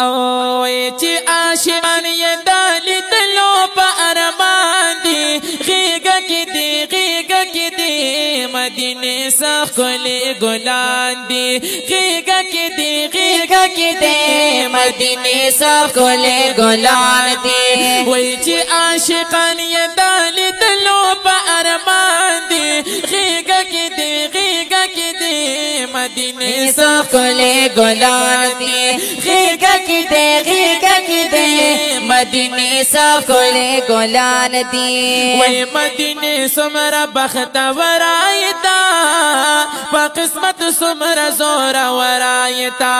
او چې عاشقان یې دالي دلو په ارمان دي غیږه کې دي مدینه ښکلي ګلان دي غیږه کې دي مدینه ښکلي ګلان دي وای چې عاشقان یې دالي دلو په ارمان دي غیږه کې دي مدینه ښکلي ګلان دي غیږه کې دي مدینه ښکلي ګلان دي وای مدینه سمرا بخت ورایتا په قسمت سمرا زور ورایتا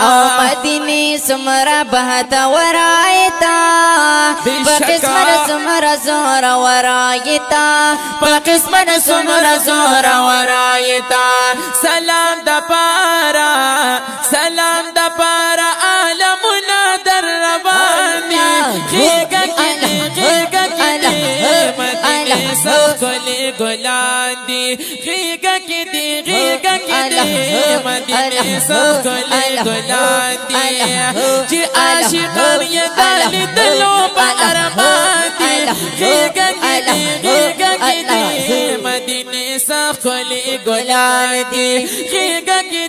او مدینه سمرا بخت ورایتا په قسمت سمرا زور ورایتا په قسمت سمرا زور ورایتا سلام د پارا عالمنا در رواني غیږه کې مدینه ښکلي ګلان دي غیږه کې دي مدینه ښکلي ګلان دي چې عاشقان یې دالي دلو په ارمان دي غیږه کې دي مدینه ښکلي ګلان دي غیږه کې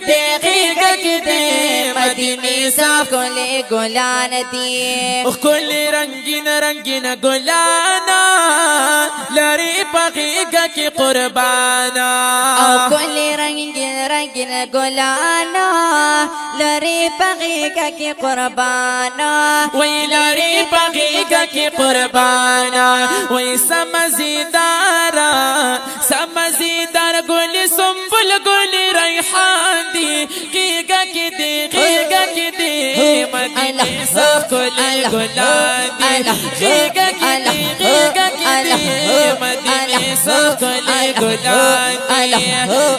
دي مدینه ښکلي ګلان دي ښکلي رنگین ګلانا لري په غیږه کې قربانا او ښکلي رنگین ګلانا لري په غیږه کې قربانا وای لري په غیږه کې قربانا وای سمزیدار ګل سنبل ګل ریحان دي غیږه کې دي مدینه ښکلي ګلان دي غیږه کې دي مدینه ښکلي ګلان دي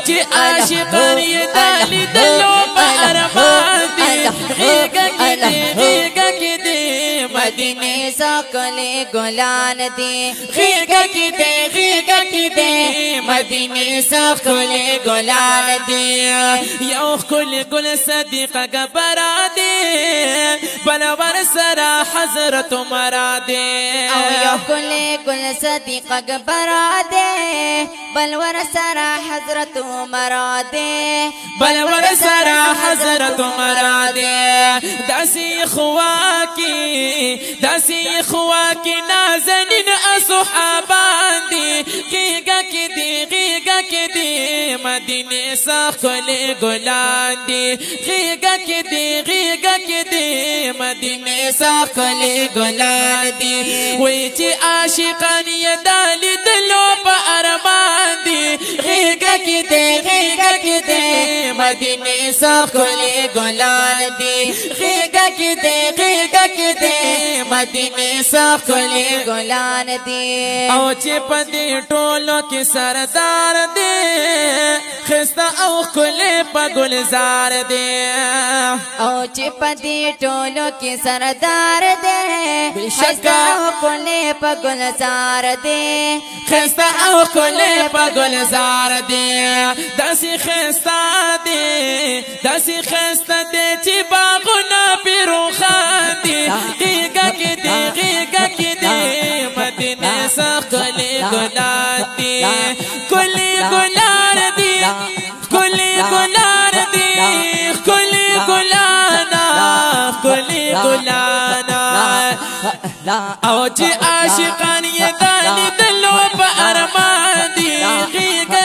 چې عاشقان یې دالي دلو په ارمان دي غیږه کې دي مدینه ښکلي ګلان دي غیږه کې دي مدینه ښکلي ګلان دي یو ښکلي ګل صدیقه گبرا دي بل ور سره حضرت عمر دي او یو ښکلي ګل صدیقه گبرا دي بل ور سره حضرت عمر دي داسي خوا کی نازنین اصحابان دي غیږه کې دي مدینه ښکلي ګلان دي غیږه کې دي مدینه ښکلي ګلان دي وای چې عاشقان یې دالي دلو په ارمان دي غیږه کې دي مدینه ښکلي ګلان دي غیږه کې دي مدینه ښکلي ګلان دي او چې په دې ټولو کې سردار دي خسته او ښکلي په گلزار دي او چې په دې ټولو کې سردار دي خسته او ښکلي په گلزار دي خسته او ښکلي په گلزار دي داسې خسته دي چې باغونه پیروخان دي غیږه کې دي مدینه ښکلي ګلان دي ښکلي ګلان دي او چې عاشقان یې دالي دلو په ارمان دي غیږه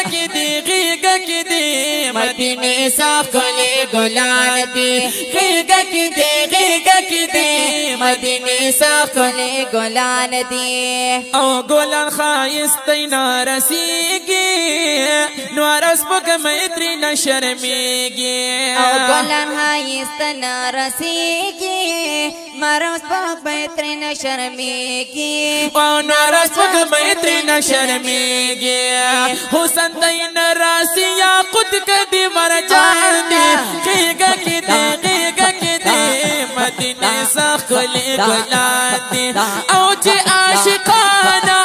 کې دي مدینه ښکلي ګلان دي غیږه کې دي مدینه ښکلي ګلان دي او ګلان ښایسته نارسیږي نو سپوږمۍ ترې نه شرمېږي او ګلان ښایسته نارسیږي سپوږمۍ ترې نه شرمېږي او سپوږمۍ ترې نه شرمېږي حسن دی ناراضي یاقوت کدي مرجان دي غیږه کې دي مدینه ښکلي ګلان دي او چې عاشقانا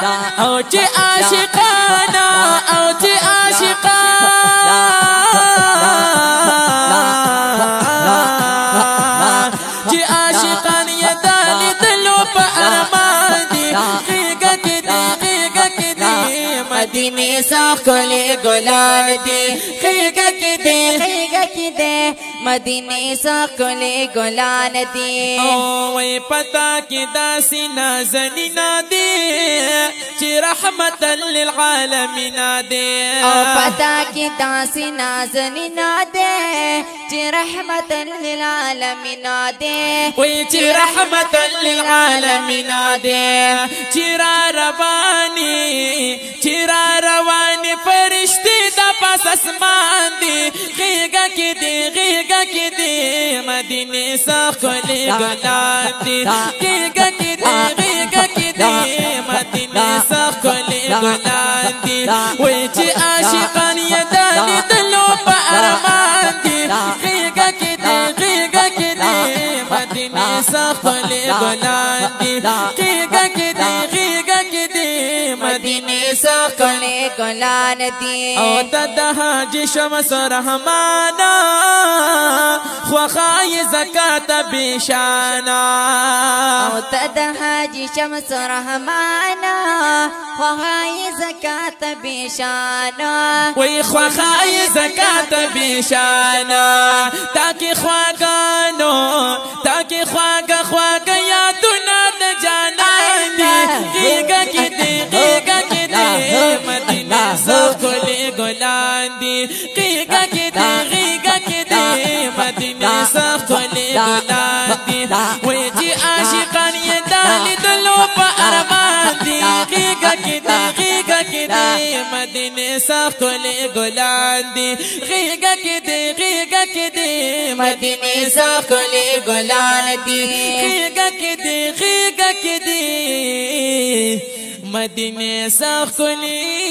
چې عاشقان یې د لیدلو په ارمان دي غېږه کې دي غېږه کې دي مدینې ښکلې ګلان دي غېږه کې دي غېږه کې دي مدینې ښکلې ګلان دي وای پتا کې داسې نازنینا دي چې رحمت للعالمین دي پتا کې داسې نازنینا دي چې رحمت للعالمین دي وای چې رحمت للعالمین دي چې را رواني فرشتي د پاس اسمان دي غېږه کې دي غېږه کې دي مدینې ښکلې ګلان دي غېږه کې دي غېږه کې دي مدینې ښکلې ګلان دي وای چې عاشقان یې د لیدلو په ارمان دي غېږه کې دي غېږه کې دي مدینې ښکلې ګلان دي غېږه کې دي غېږه کې دي مدینې ښکلې ګلان دي او د حاجی شمس رحمانا خوخای زکات بشانا او د حاجی شمس رحمانا خوخای زکات بشانا وی خوخای زکات بشانا تاکي خواګانو تاکي خواګه یادونه د جانان دي غېږه کې دي غېږه کې دي مدینه ښکلې ګلان دي غېږه کې دي غېږه کې دي مدینه ښکلې ګلان دي وای چې عاشقان یې د لیدلو په ارمان دي غېږه کې دي غېږه کې دي مدینه ښکلې ګلان دي غېږه کې دي غېږه کې دي مدینه ښکلې ګلان دي غېږه کې دي غېږه کې دي مدینه ښکلې